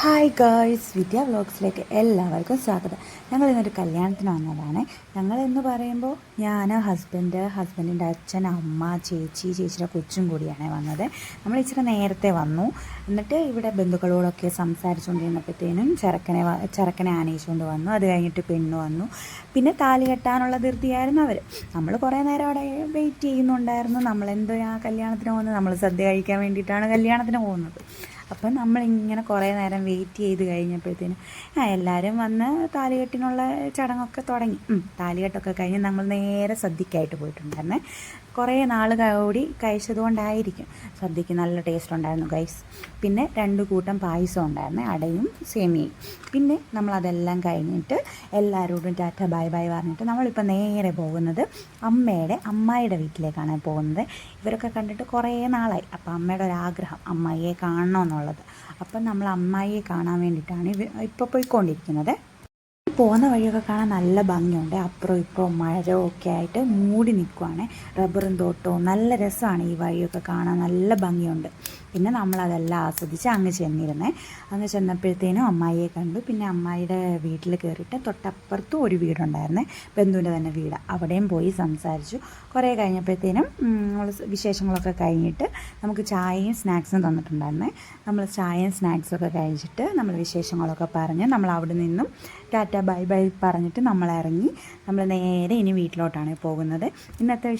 Hi girls, വിദ്യ വ്ളോഗ്സിലേക്ക് എല്ലാവർക്കും സ്വാഗതം. ഞങ്ങൾ ഇന്നൊരു കല്യാണത്തിന് വന്നതാണ്. ഞങ്ങളെന്ന് പറയുമ്പോൾ ഞാൻ, ഹസ്ബൻഡിൻ്റെ അച്ഛൻ, അമ്മ, ചേച്ചിയുടെ കൊച്ചും കൂടിയാണ് വന്നത്. നമ്മൾ ഇച്ചിരി നേരത്തെ വന്നു. എന്നിട്ട് ഇവിടെ ബന്ധുക്കളോടൊക്കെ സംസാരിച്ചുകൊണ്ടിരുന്നപ്പോഴത്തേനും ചെറുക്കനെ ആനയിച്ചുകൊണ്ട് വന്നു. അത് കഴിഞ്ഞിട്ട് പെണ്ണ് വന്നു. പിന്നെ താലി കെട്ടാനുള്ള ധൃതിയായിരുന്നു അവർ. നമ്മൾ കുറേ നേരം അവിടെ വെയിറ്റ് ചെയ്യുന്നുണ്ടായിരുന്നു. നമ്മളെന്തിനാ കല്യാണത്തിന് പോകുന്നത്? നമ്മൾ സദ്യ കഴിക്കാൻ വേണ്ടിയിട്ടാണ് കല്യാണത്തിന് പോകുന്നത്. അപ്പം നമ്മളിങ്ങനെ കുറേ നേരം വെയിറ്റ് ചെയ്ത് കഴിഞ്ഞപ്പോഴത്തേനും എല്ലാവരും വന്ന് താലികെട്ടിനുള്ള ചടങ്ങൊക്കെ തുടങ്ങി. താലികെട്ടൊക്കെ കഴിഞ്ഞ് നമ്മൾ നേരെ സദ്യക്കായിട്ട് പോയിട്ടുണ്ടായിരുന്നേ. കുറേ നാൾ കൂടി കഴിച്ചതുകൊണ്ടായിരിക്കും സദ്യക്ക് നല്ല ടേസ്റ്റ് ഉണ്ടായിരുന്നു ഗൈസ്. പിന്നെ 2 കൂട്ടം പായസം ഉണ്ടായിരുന്നു, അടയും സേമിയയും. പിന്നെ നമ്മളതെല്ലാം കഴിഞ്ഞിട്ട് എല്ലാവരോടും ടാറ്റ ബൈ ബൈ പറഞ്ഞിട്ട് നമ്മളിപ്പോൾ നേരെ പോകുന്നത് അമ്മായിയുടെ വീട്ടിലേക്കാണ് പോകുന്നത്. ഇവരൊക്കെ കണ്ടിട്ട് കുറേ നാളായി. അപ്പോൾ അമ്മയുടെ ഒരാഗ്രഹം അമ്മായിയെ കാണണമെന്നുള്ളത്. അപ്പം നമ്മൾ അമ്മായിയെ കാണാൻ വേണ്ടിയിട്ടാണ് ഇപ്പോൾ പോയിക്കൊണ്ടിരിക്കുന്നത്. പോകുന്ന വഴിയൊക്കെ കാണാൻ നല്ല ഭംഗിയുണ്ട്. അപ്പുറവും ഇപ്പുറവും മരമൊക്കെ ആയിട്ട് മൂടി നിൽക്കുവാണ്. റബ്ബറും തോട്ടവും നല്ല രസമാണ്. ഈ വഴിയൊക്കെ കാണാൻ നല്ല ഭംഗിയുണ്ട്. പിന്നെ നമ്മളതെല്ലാം ആസ്വദിച്ച് അങ്ങ് ചെന്നപ്പോഴത്തേനും അമ്മായിയെ കണ്ടു. പിന്നെ അമ്മായിയുടെ വീട്ടിൽ കയറിയിട്ട് തൊട്ടപ്പുറത്തും ഒരു വീടുണ്ടായിരുന്നേ, ബന്ധുവിൻ്റെ തന്നെ വീട്. അവിടെയും പോയി സംസാരിച്ചു. കുറേ കഴിഞ്ഞപ്പോഴത്തേനും നമ്മൾ വിശേഷങ്ങളൊക്കെ കഴിഞ്ഞിട്ട് നമുക്ക് ചായയും സ്നാക്സും തന്നിട്ടുണ്ടായിരുന്നേ. നമ്മൾ ചായയും സ്നാക്സൊക്കെ കഴിച്ചിട്ട് നമ്മൾ വിശേഷങ്ങളൊക്കെ പറഞ്ഞ് നമ്മൾ അവിടെ നിന്നും ടാറ്റ ബൈ ബൈ പറഞ്ഞിട്ട് നമ്മൾ ഇറങ്ങി. നമ്മൾ നേരെ ഇനി വീട്ടിലോട്ടാണ് പോകുന്നത്. ഇന്നത്തെ